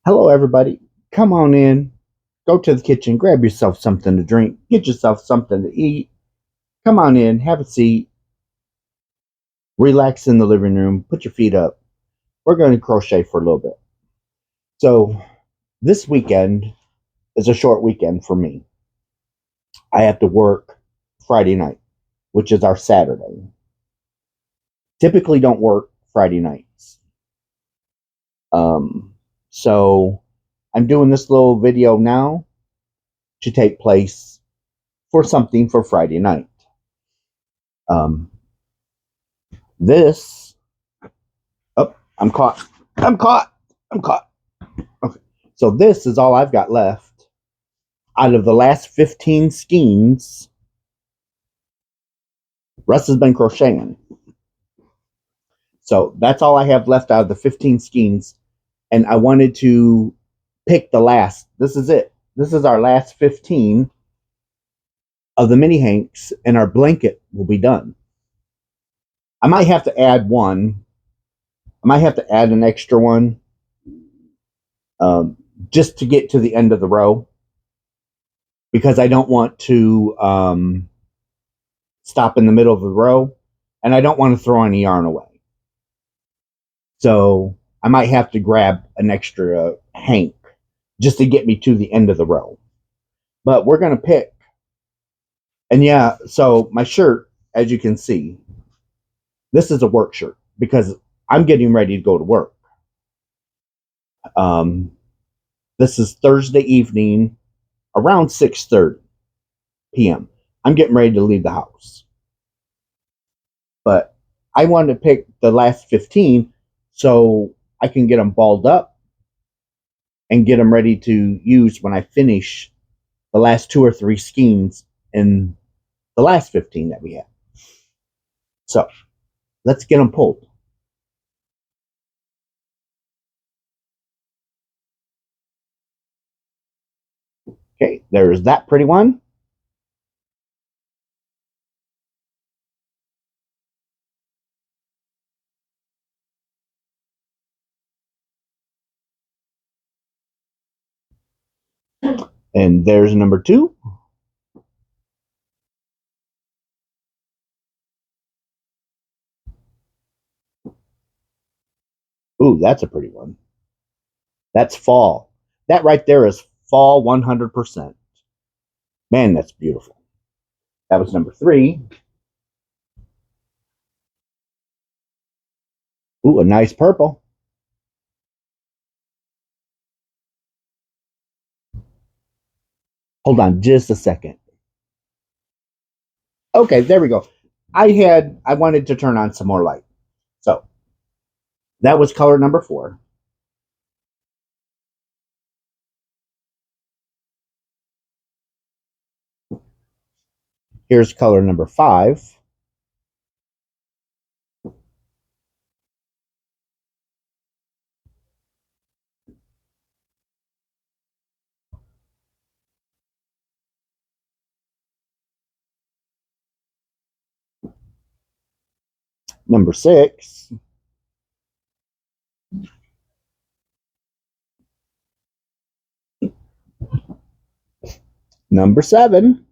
Hello, everybody. Come on in. Go to the kitchen. Grab yourself something to drink. Get yourself something to eat. Come on in. Have a seat. Relax in the living room. Put your feet up. We're going to crochet for a little bit. So, this weekend is a short weekend for me. I have to work Friday night, which is our Saturday. Typically, don't work Friday nights. So, I'm doing this little video now to take place for something for Friday night. Um, This, oh, I'm caught. I'm caught. I'm caught. Okay. So this is all I've got left out of the last 15 skeins. Russ has been crocheting. So that's all I have left out of the 15 skeins. And I wanted to pick the last. This is it. This is our last 15 of the mini hanks, and our blanket will be done. I might have to add one. I might have to add an extra one just to get to the end of the row, because I don't want to stop in the middle of the row, and I don't want to throw any yarn away. So I might have to grab an extra hank just to get me to the end of the row. But we're going to pick. And yeah, so my shirt, as you can see, this is a work shirt because I'm getting ready to go to work. This is Thursday evening around 6:30 p.m. I'm getting ready to leave the house. But I wanted to pick the last 15 so I can get them balled up and get them ready to use when I finish the last 2 or 3 skeins in the last 15 that we have. So let's get them pulled. Okay, there's that pretty one. And there's number 2. Ooh, that's a pretty one. That's fall. That right there is fall 100%. Man, that's beautiful. That was number 3. Ooh, a nice purple. Hold on just a second. Okay, there we go. I wanted to turn on some more light. So that was color number 4. Here's color number 5. Number 6. Number 7.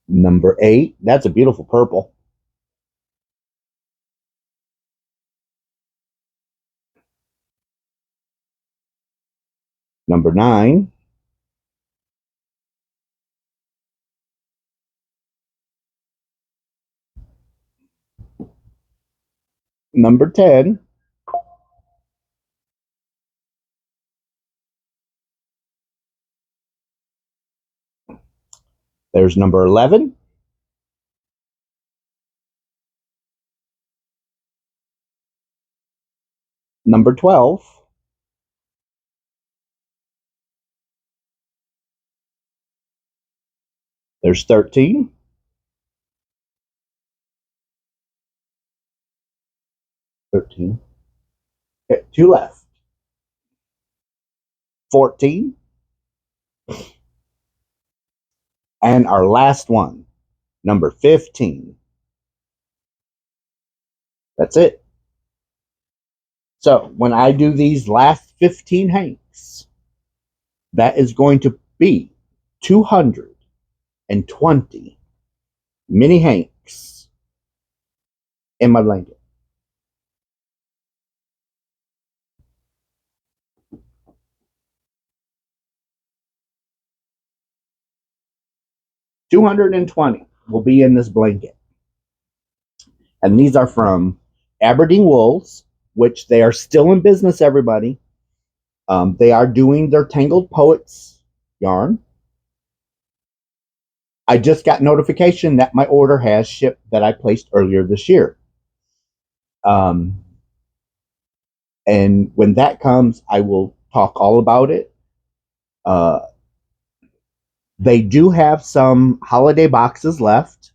Number 8. That's a beautiful purple. Number 9. Number 10. There's number 11. Number 12. There's 13. 13. Okay, 2 left. 14. And our last one, number 15. That's it. So when I do these last 15 hanks, that is going to be 220 mini hanks in my blanket. $220 will be in this blanket. And these are from Aberdeen Wools, which they are still in business, everybody. They are doing their Tangled Poets yarn. I just got notification that my order has shipped that I placed earlier this year. And when that comes, I will talk all about it. They do have some holiday boxes left.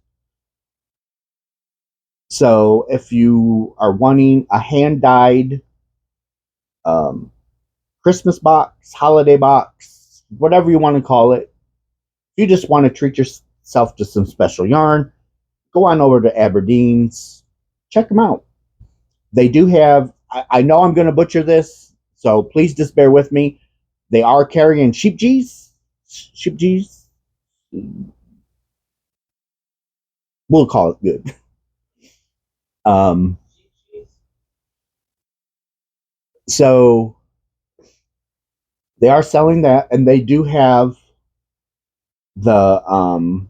So if you are wanting a hand-dyed Christmas box, holiday box, whatever you want to call it, if you just want to treat yourself to some special yarn, go on over to Aberdeen's. Check them out. They do have, I know I'm going to butcher this, so please just bear with me. They are carrying sheep G's. Sheep G's. We'll call it good. So they are selling that, and they do have the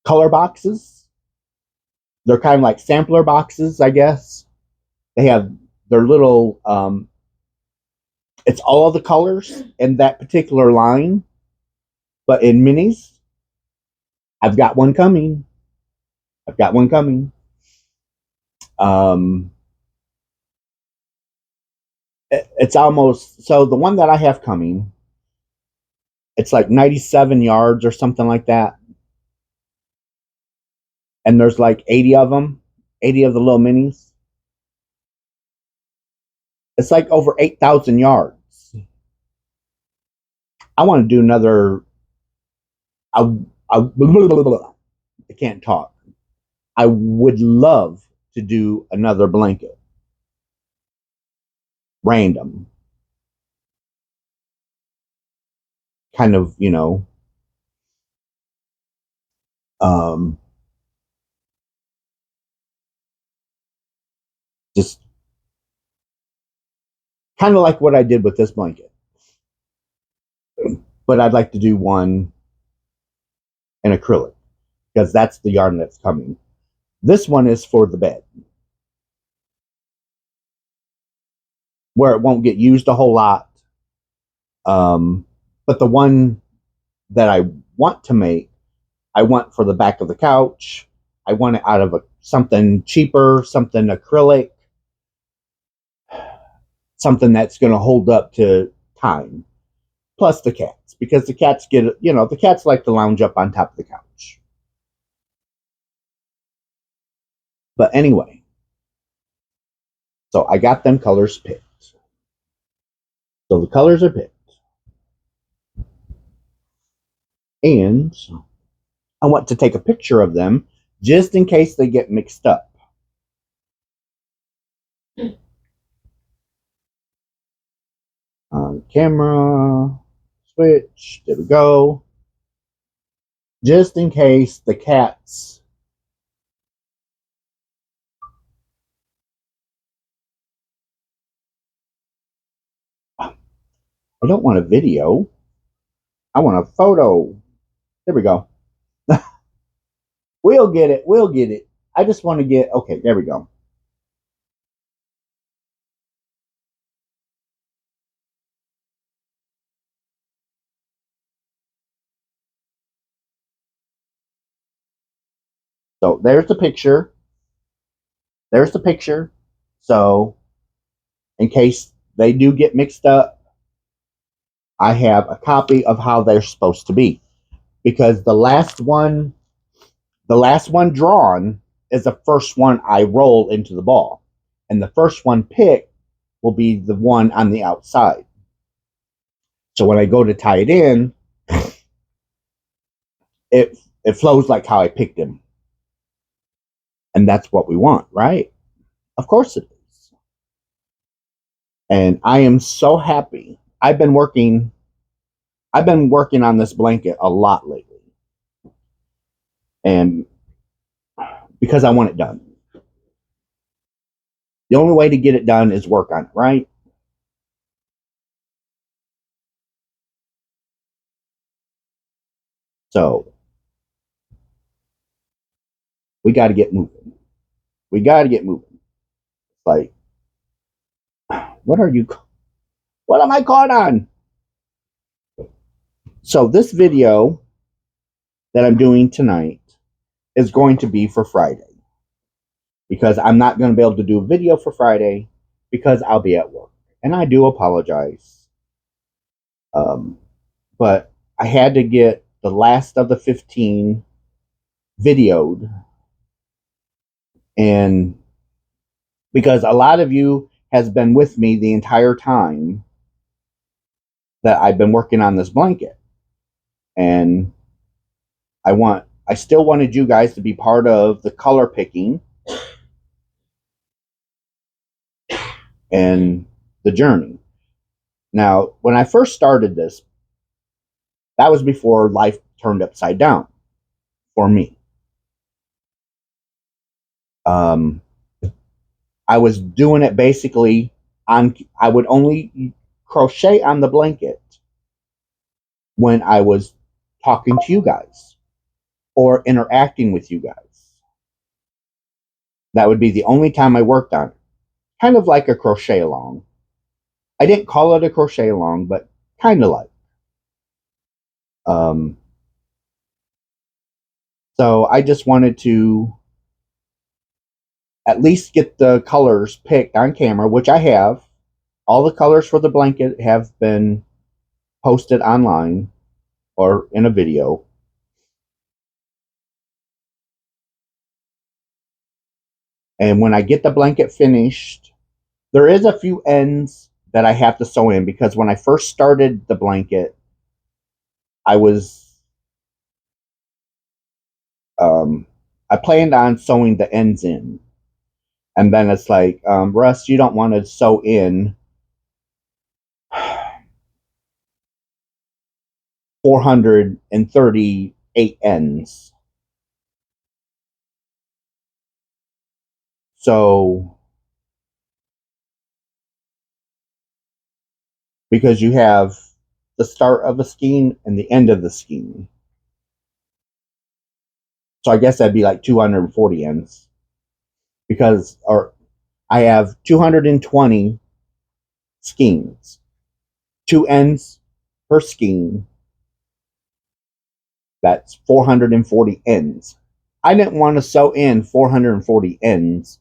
color boxes. They're kind of like sampler boxes, I guess. They have their little it's all of the colors in that particular line, but in minis. I've got one coming. I've got one coming. It's almost, so the one that I have coming, it's like 97 yards or something like that. And there's like 80 of them, 80 of the little minis. It's like over 8,000 yards. I want to do another. I, I can't talk. I would love to do another blanket. Random. Kind of, just kind of like what I did with this blanket. But I'd like to do one in acrylic because that's the yarn that's coming. This one is for the bed, where it won't get used a whole lot. But the one that I want to make, I want for the back of the couch. I want it out of something cheaper, something acrylic, something that's going to hold up to time. Plus the cats, because the cats the cats like to lounge up on top of the couch. But anyway, so I got them colors picked. So the colors are picked. And I want to take a picture of them just in case they get mixed up. On camera, switch, there we go. Just in case the cats I don't want a video. I want a photo. There we go. We'll get it. We'll get it. I just want to get, okay, there we go. So there's the picture. There's the picture. So in case they do get mixed up, I have a copy of how they're supposed to be. Because the last one drawn is the first one I roll into the ball. And the first one picked will be the one on the outside. So when I go to tie it in, it flows like how I picked him. And that's what we want, right? Of course it is. And I am so happy. I've been working on this blanket a lot lately. And because I want it done. The only way to get it done is work on it, right? So we got to get moving. We got to get moving. Like, what are you? What am I caught on? So this video that I'm doing tonight is going to be for Friday because I'm not going to be able to do a video for Friday because I'll be at work, and I do apologize. Um, but I had to get the last of the 15 videoed, and because a lot of you has been with me the entire time that I've been working on this blanket, and I still wanted you guys to be part of the color picking and the journey. Now, when I first started this, that was before life turned upside down for me. Um, I was doing it basically I would only crochet on the blanket when I was talking to you guys or interacting with you guys. That would be the only time I worked on it. Kind of like a crochet along. I didn't call it a crochet along, but kind of like. Um, so I just wanted to at least get the colors picked on camera, which I have. All the colors for the blanket have been posted online or in a video. And when I get the blanket finished, there is a few ends that I have to sew in because when I first started the blanket, I was I planned on sewing the ends in, and then it's like, Russ, you don't want to sew in 438 ends. So because you have the start of a skein and the end of the skein. So I guess that'd be like 240 ends because or I have 220 skeins, two ends per skein. That's 440 ends. I didn't want to sew in 440 ends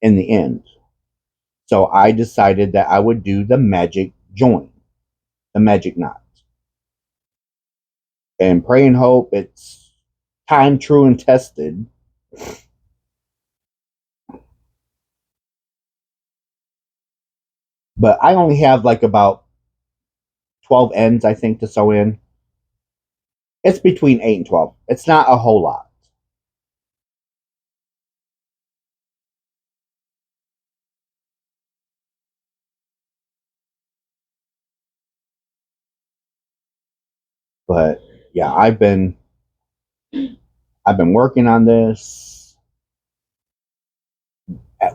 in the end. So I decided that I would do the magic join, the magic knot. And pray and hope it's time, true, and tested. But I only have like about 12 ends, I think, to sew in. It's between 8 and 12. It's not a whole lot. But yeah, I've been working on this.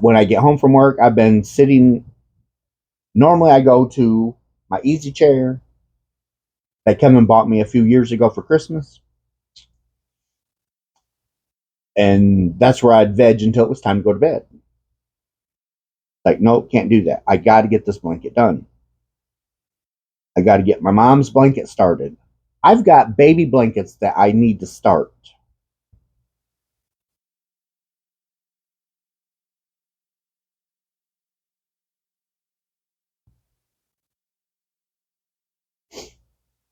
When I get home from work, I've been sitting. Normally, I go to my easy chair that Kevin bought me a few years ago for Christmas, and that's where I'd veg until it was time to go to bed. Like, nope, can't do that. I got to get this blanket done. I got to get my mom's blanket started. I've got baby blankets that I need to start.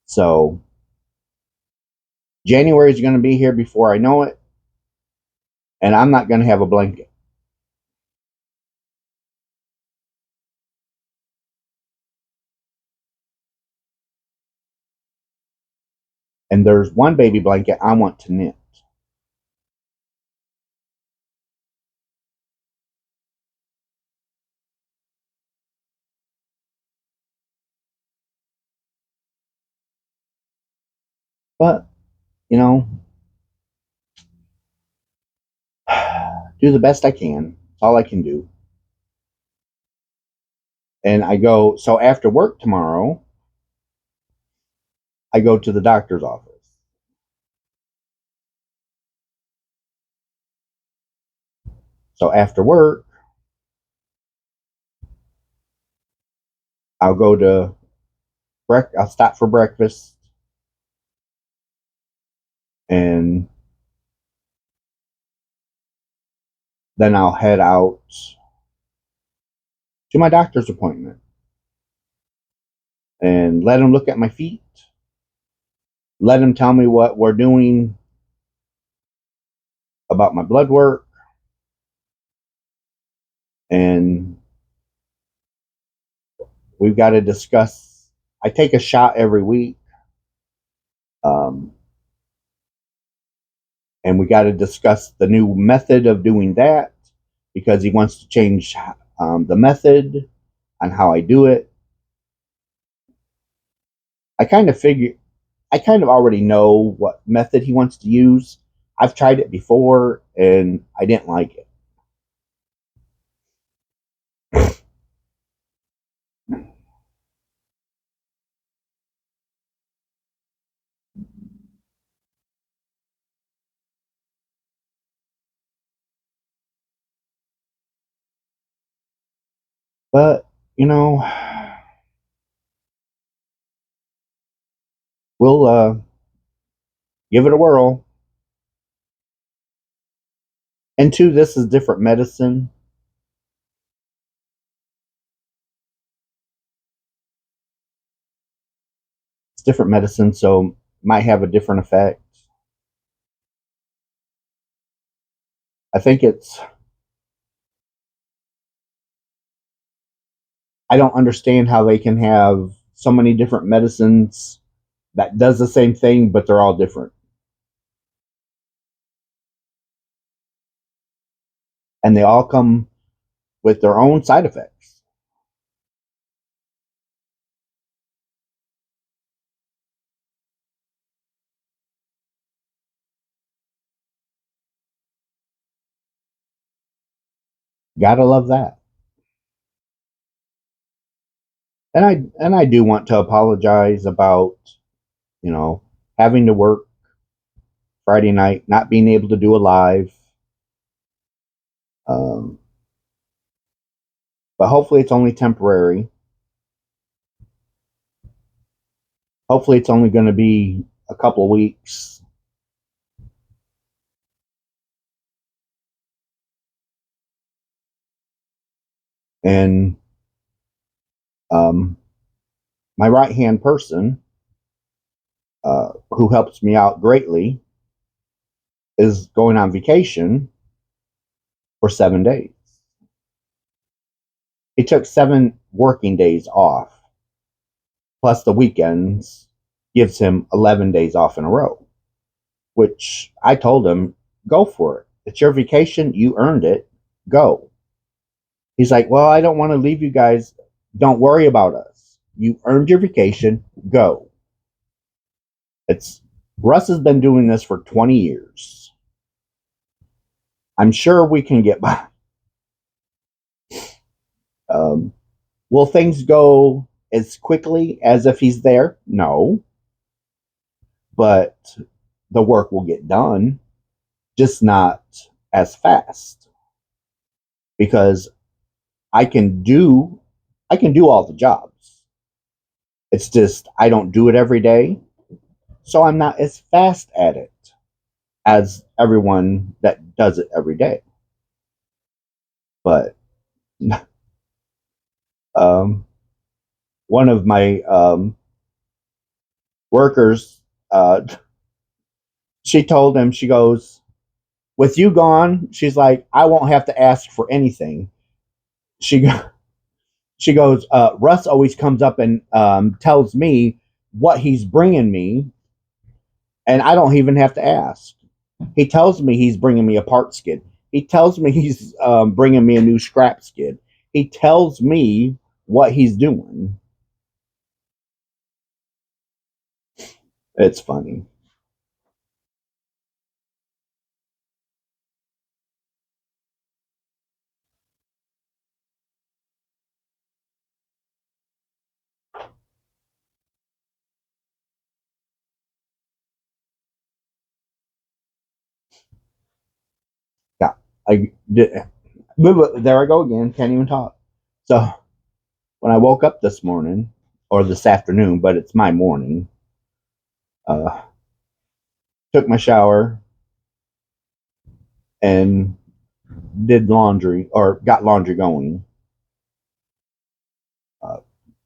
So January is going to be here before I know it, and I'm not going to have a blanket. And there's one baby blanket I want to knit. But, you know, do the best I can. It's all I can do. And I go, so after work tomorrow, I go to the doctor's office. So after work, I'll go to I'll stop for breakfast, and then I'll head out to my doctor's appointment and let him look at my feet. Let him tell me what we're doing about my blood work, and we've got to discuss. I take a shot every week, um, and we got to discuss the new method of doing that because he wants to change the method on how I do it. I kind of figure, I kind of already know what method he wants to use. I've tried it before and I didn't like it. But, you know, we'll give it a whirl. And two, this is different medicine. It's different medicine, so might have a different effect. I think it's, I don't understand how they can have so many different medicines that does the same thing, but they're all different. And they all come with their own side effects. Gotta love that. And I do want to apologize about, you know, having to work Friday night, not being able to do a live. Um, but hopefully it's only temporary. Hopefully it's only going to be a couple of weeks. And um, my right hand person, who helps me out greatly, is going on vacation for 7 days. He took 7 working days off, plus the weekends, gives him 11 days off in a row, which I told him, go for it. It's your vacation. You earned it. Go. He's like, well, I don't want to leave you guys. Don't worry about us. You earned your vacation. Go. It's Russ has been doing this for 20 years. I'm sure we can get by. Um, will things go as quickly as if he's there? No. But the work will get done, just not as fast. Because I can do all the jobs. It's just I don't do it every day. So I'm not as fast at it as everyone that does it every day. But um, one of my workers, she told him, she goes, with you gone, she's like, I won't have to ask for anything. She she goes, Russ always comes up and tells me what he's bringing me, and I don't even have to ask. He tells me he's bringing me a part skid. He tells me he's bringing me a new scrap skid. He tells me what he's doing. It's funny. I did, there I go again. Can't even talk. So when I woke up this morning or this afternoon, but it's my morning, uh, took my shower and did laundry or got laundry going. Uh,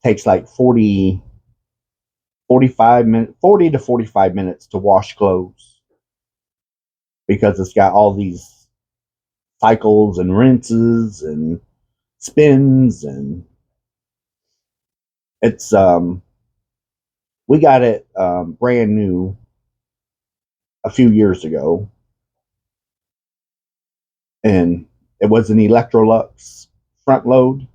Takes like 45 minutes, 40 to 45 minutes to wash clothes because it's got all these cycles and rinses and spins, and it's we got it brand new a few years ago, and it was an Electrolux front load,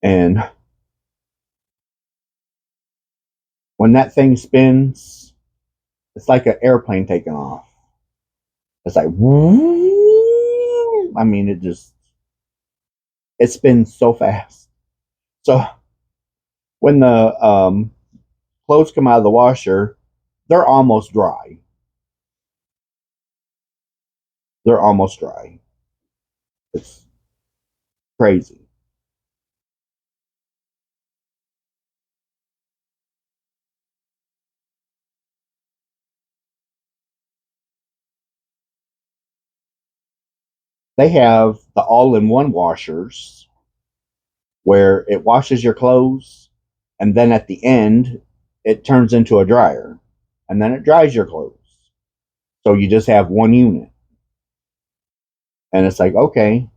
and when that thing spins, it's like an airplane taking off. It's like, I mean, it spins so fast. So when the clothes come out of the washer, they're almost dry. They're almost dry. It's crazy. They have the all-in-one washers where it washes your clothes, and then at the end, it turns into a dryer, and then it dries your clothes. So you just have one unit, and it's like, okay,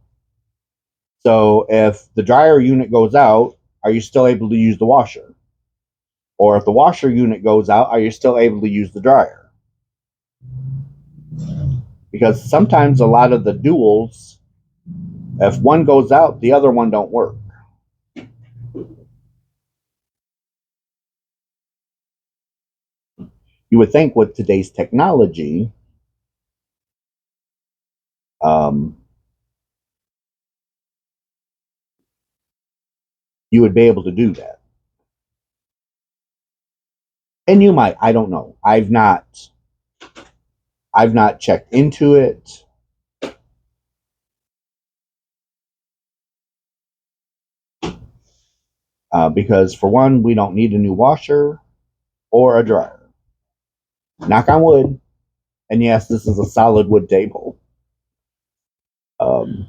so if the dryer unit goes out, are you still able to use the washer? Or if the washer unit goes out, are you still able to use the dryer? Because sometimes a lot of the duals, if one goes out, the other one don't work. You would think with today's technology, um, you would be able to do that. And you might, I don't know. I've not checked into it. Because for one, we don't need a new washer or a dryer. Knock on wood. And yes, this is a solid wood table. Um,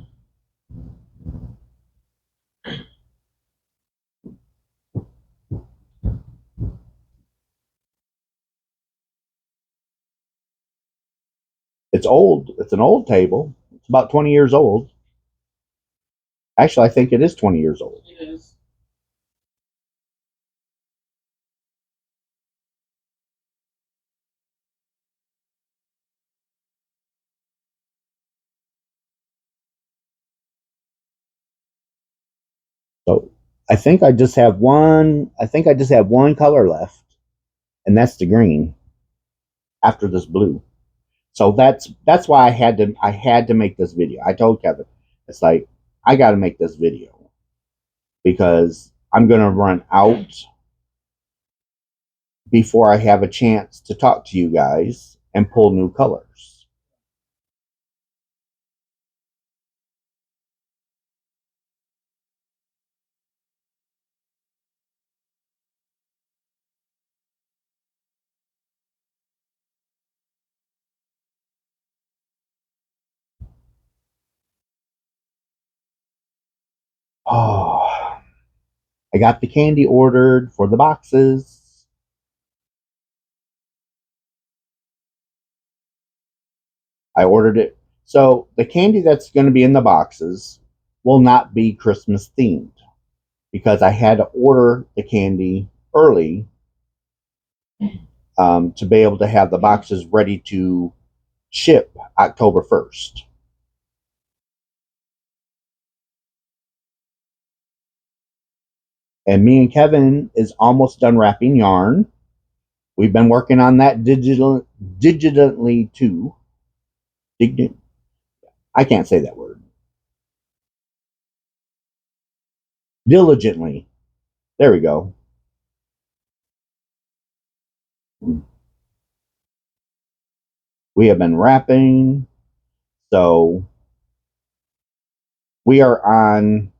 it's old. It's an old table. It's about 20 years old. Actually, I think it is 20 years old. It is. So I think I just have one color left, and that's the green after this blue. So that's why I had to make this video. I told Kevin, it's like I got to make this video because I'm going to run out before I have a chance to talk to you guys and pull new colors. Oh, I got the candy ordered for the boxes. I ordered it. So the candy that's going to be in the boxes will not be Christmas themed because I had to order the candy early to be able to have the boxes ready to ship October 1st. And me and Kevin is almost done wrapping yarn. We've been working on that digitally too. I can't say that word. Diligently. There we go. We have been wrapping. So we are on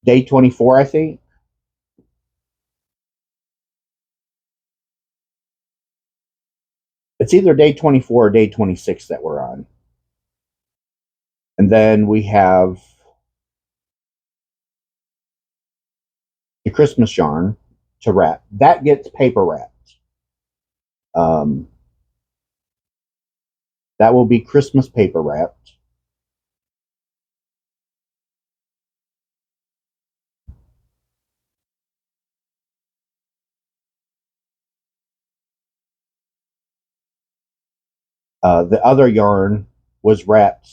day 24, I think. It's either day 24 or day 26 that we're on. And then we have the Christmas yarn to wrap. That gets paper wrapped. Um, that will be Christmas paper wrapped. The other yarn was wrapped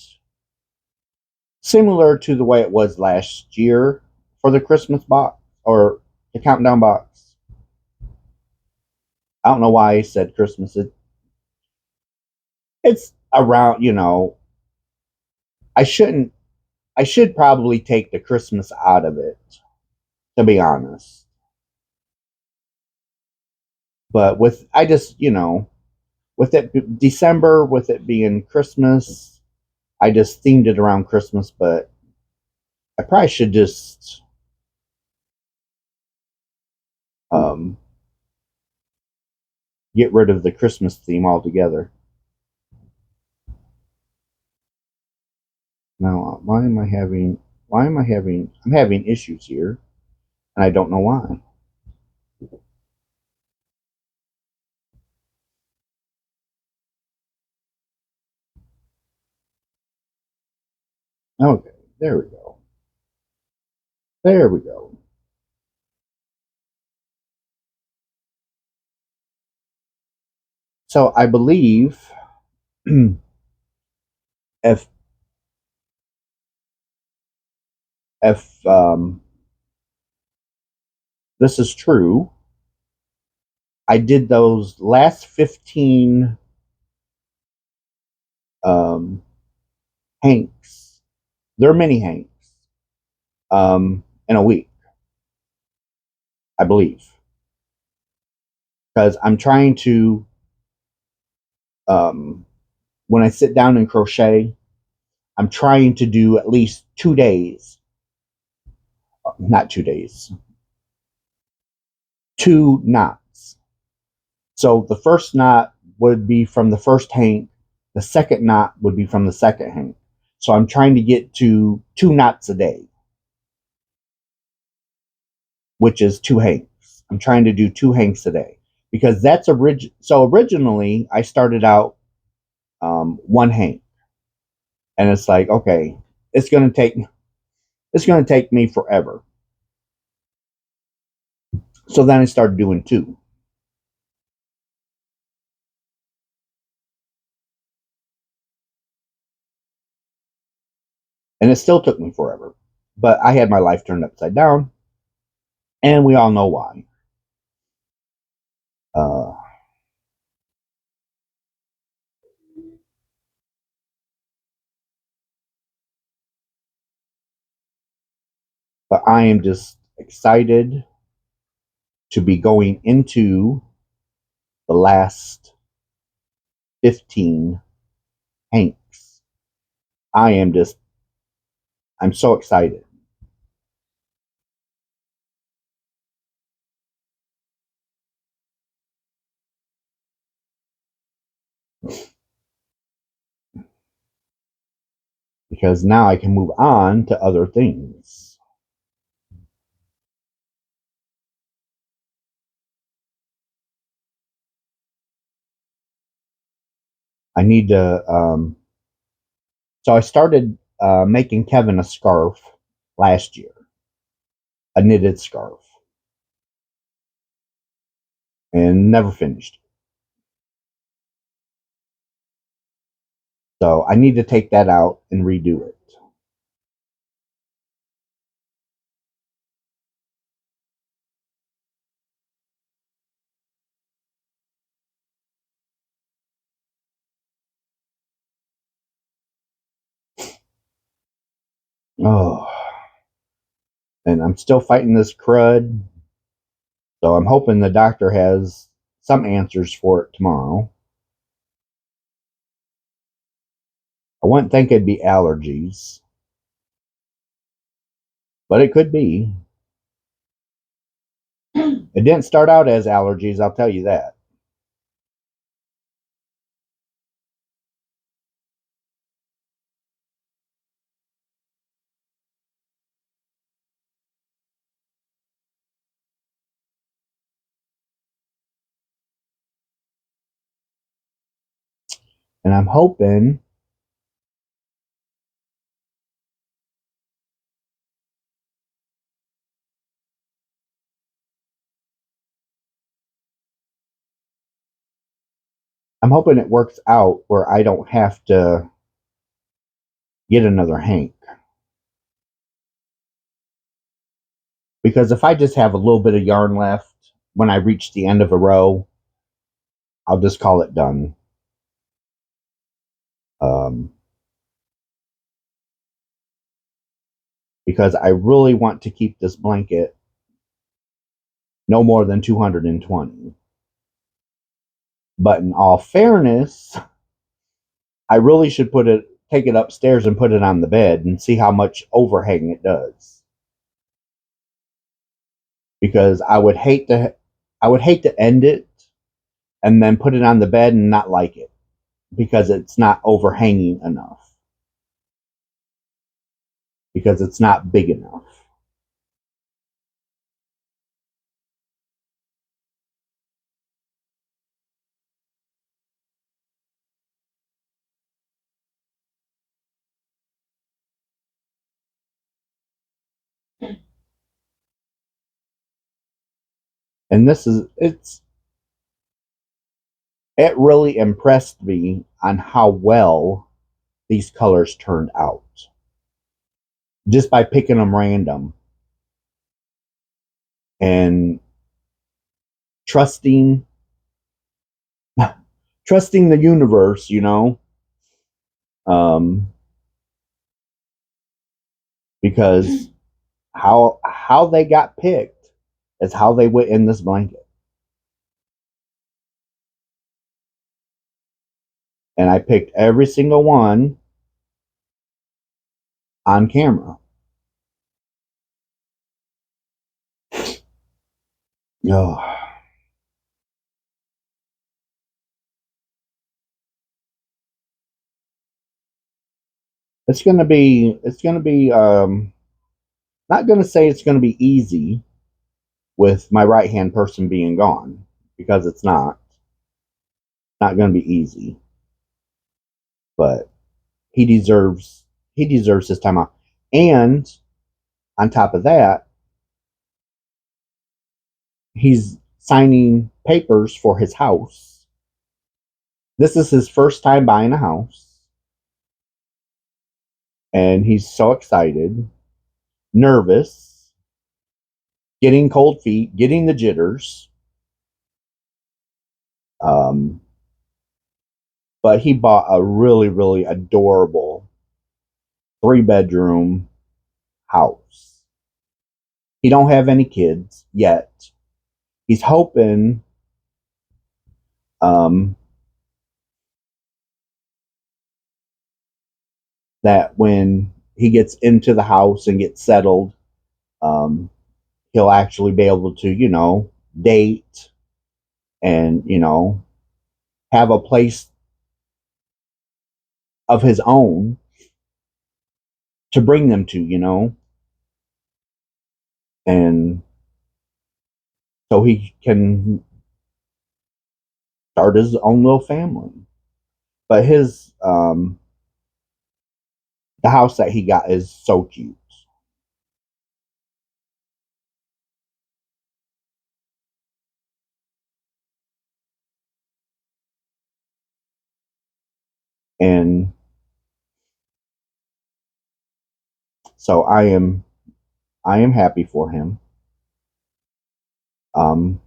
similar to the way it was last year for the Christmas box or the countdown box. I don't know why I said Christmas. It's around, I shouldn't, I should probably take the Christmas out of it, to be honest. But with it December, with it being Christmas, I just themed it around Christmas, but I probably should just um, get rid of the Christmas theme altogether. Now, I'm having issues here, and I don't know why. Okay, there we go. There we go. So I believe if if this is true, I did those last 15 um, hanks. They're mini hanks in a week, I believe, because I'm trying to um, when I sit down and crochet, I'm trying to do at least 2 days, not 2 days, 2 knots. So the first knot would be from the first hank, the second knot would be from the second hank. So I'm trying to get to 2 knots a day, which is 2 hanks. I'm trying to do 2 hanks a day because that's so originally I started out 1 hank, and it's like, okay, it's gonna take me forever. So then I started doing 2, and it still took me forever. But I had my life turned upside down, and we all know why. Uh, but I am just excited to be going into the last 15 hanks. I'm so excited because now I can move on to other things. I need to, so I started making Kevin a scarf last year, a knitted scarf, and never finished. So I need to take that out and redo it. Oh, and I'm still fighting this crud. So I'm hoping the doctor has some answers for it tomorrow. I wouldn't think it'd be allergies, but it could be. It didn't start out as allergies, I'll tell you that. And I'm hoping it works out where I don't have to get another Hank. Because if I just have a little bit of yarn left when I reach the end of a row, I'll just call it done. Because I really want to keep this blanket no more than 220. But in all fairness, I really should take it upstairs and put it on the bed and see how much overhang it does. Because I would hate to end it and then put it on the bed and not like it because it's not overhanging enough. Because it's not big enough. And it really impressed me on how well these colors turned out. Just by picking them random. And trusting the universe, because how they got picked is how they went in this blanket. And I picked every single one on camera. Oh. It's gonna be not gonna say it's gonna be easy with my right hand person being gone, because it's not gonna be easy. But he deserves his time off. And on top of that, he's signing papers for his house. This is his first time buying a house. And he's so excited, nervous, getting cold feet, getting the jitters. Um, but he bought a really, really adorable 3-bedroom house. He don't have any kids yet. He's hoping um, that when he gets into the house and gets settled, he'll actually be able to, date and, have a place of his own to bring them to. And so he can start his own little family. But the house that he got is so cute. And so I am happy for him. Um,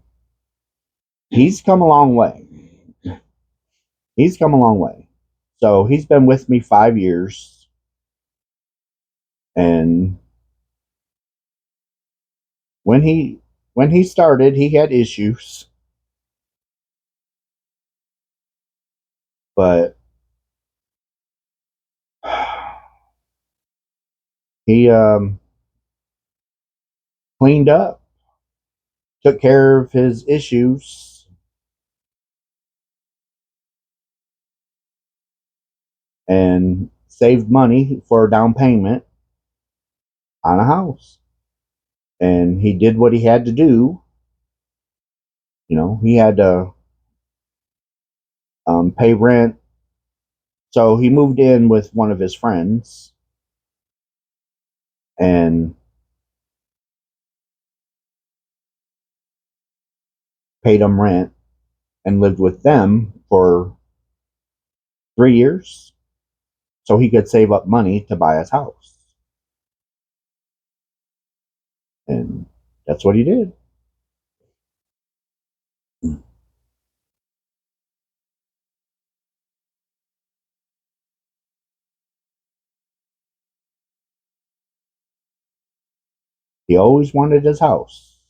he's come a long way. He's come a long way. So he's been with me 5 years, and when he started, he had issues. But he cleaned up, took care of his issues, and saved money for a down payment on a house. And he did what he had to do. He had to pay rent. So he moved in with one of his friends and paid them rent and lived with them for 3 years so he could save up money to buy his house. And that's what he did. He always wanted his house.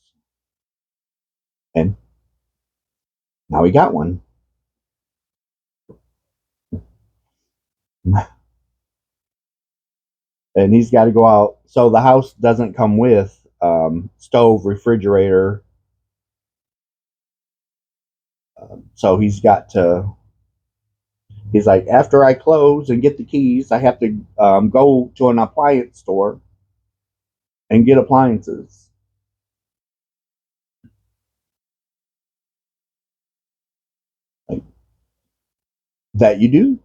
And now he got one. And he's got to go out. So the house doesn't come with stove, refrigerator. So he's like, after I close and get the keys, I have to go to an appliance store and get appliances. Like, that you do.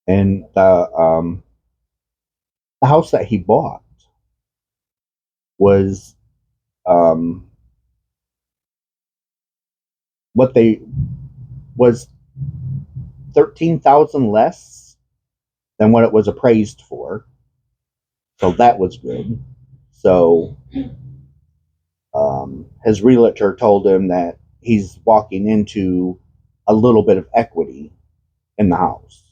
And the house that he bought was um, what they was 13,000 less than what it was appraised for. So that was good. So his realtor told him that he's walking into a little bit of equity in the house.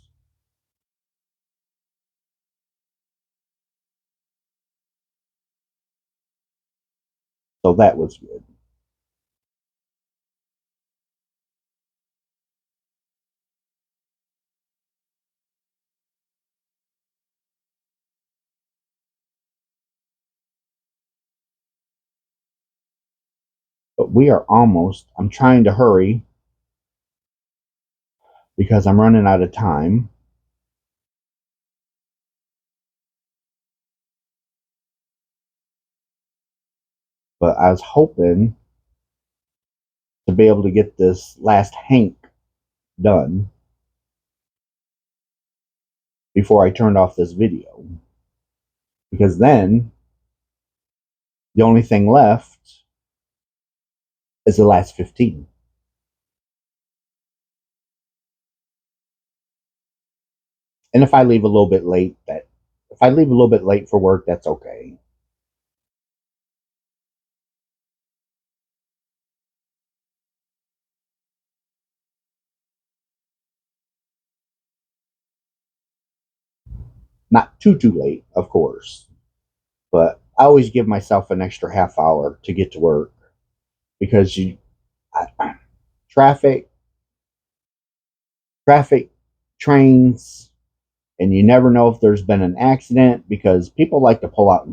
So that was good. But we are almost, I'm trying to hurry because I'm running out of time. But I was hoping to be able to get this last Hank done before I turned off this video. Because then the only thing left is the last 15. And if I leave a little bit late, for work, that's okay. Not too late, of course. But I always give myself an extra half hour to get to work because traffic, traffic, trains, and you never know if there's been an accident because people like to pull out.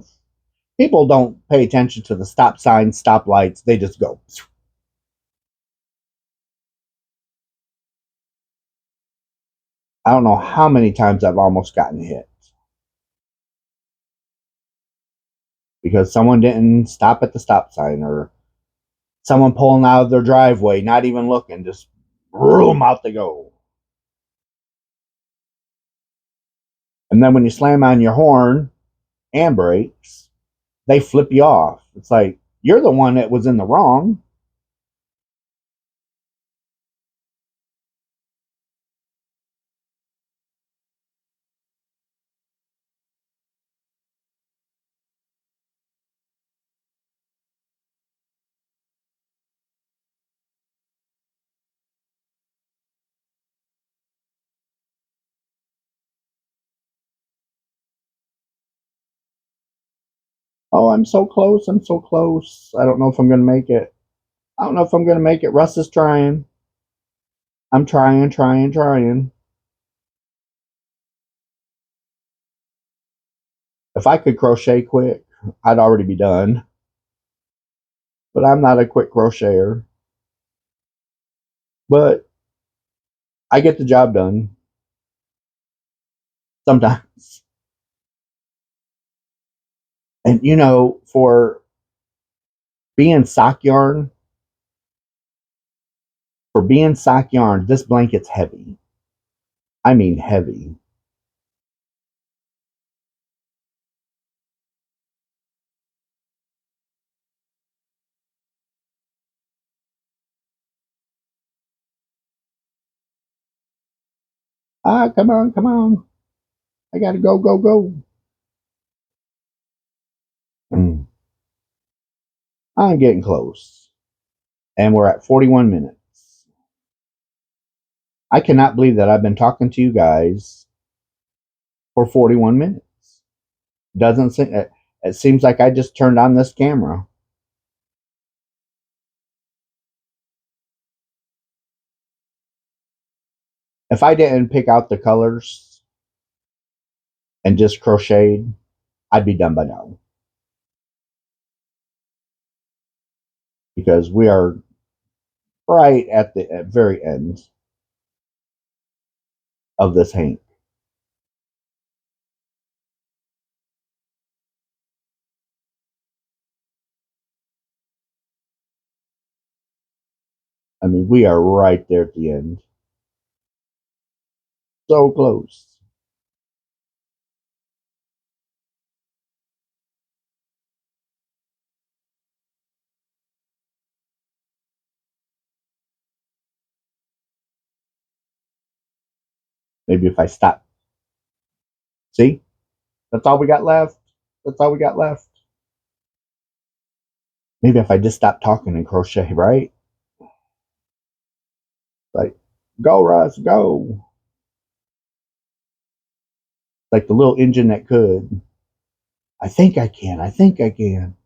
People don't pay attention to the stop signs, stop lights. They just go. I don't know how many times I've almost gotten hit because someone didn't stop at the stop sign or someone pulling out of their driveway, not even looking, just room out they go. And then when you slam on your horn and brakes, they flip you off. It's like, you're the one that was in the wrong. Oh, I'm so close. I'm so close. I don't know if I'm going to make it. I don't know if I'm going to make it. Russ is trying. I'm trying. If I could crochet quick, I'd already be done. But I'm not a quick crocheter. But I get the job done sometimes. And you know, being sock yarn, this blanket's heavy. I mean heavy. Ah, come on, come on. I gotta go. Mm. I'm getting close. And we're at 41 minutes. I cannot believe that I've been talking to you guys for 41 minutes. Doesn't seem it seems like I just turned on this camera. If I didn't pick out the colors and just crocheted, I'd be done by now. Because we are right at the very end of this hank. I mean, we are right there at the end. So close. Maybe if I stop. See? That's all we got left. That's all we got left. Maybe if I just stop talking and crochet, right? Like, go, Russ, go. Like the little engine that could. I think I can. I think I can.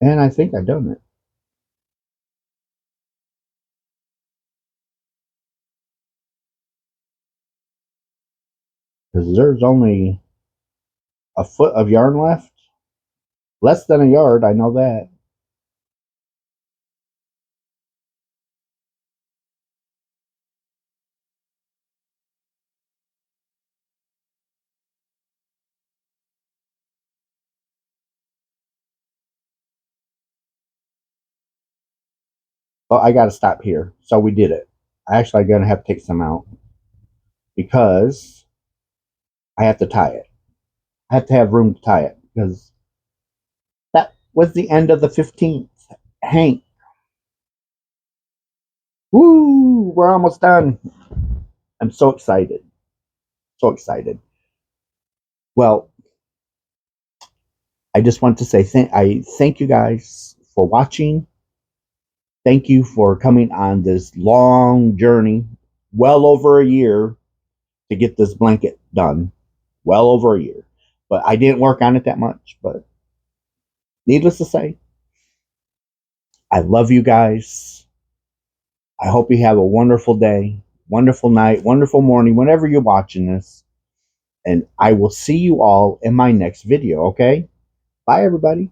And I think I've done it. Because there's only a foot of yarn left. Less than a yard, I know that. Well, I got to stop here. So we did it. I actually going to have to take some out because I have to tie it. I have to have room to tie it because that was the end of the 15th hank. Woo! We're almost done. I'm so excited. So excited. Well, I just want to say I thank you guys for watching. Thank you for coming on this long journey, well over a year to get this blanket done. Well over a year. But I didn't work on it that much. But needless to say, I love you guys. I hope you have a wonderful day, wonderful night, wonderful morning, whenever you're watching this. And I will see you all in my next video, okay? Bye, everybody.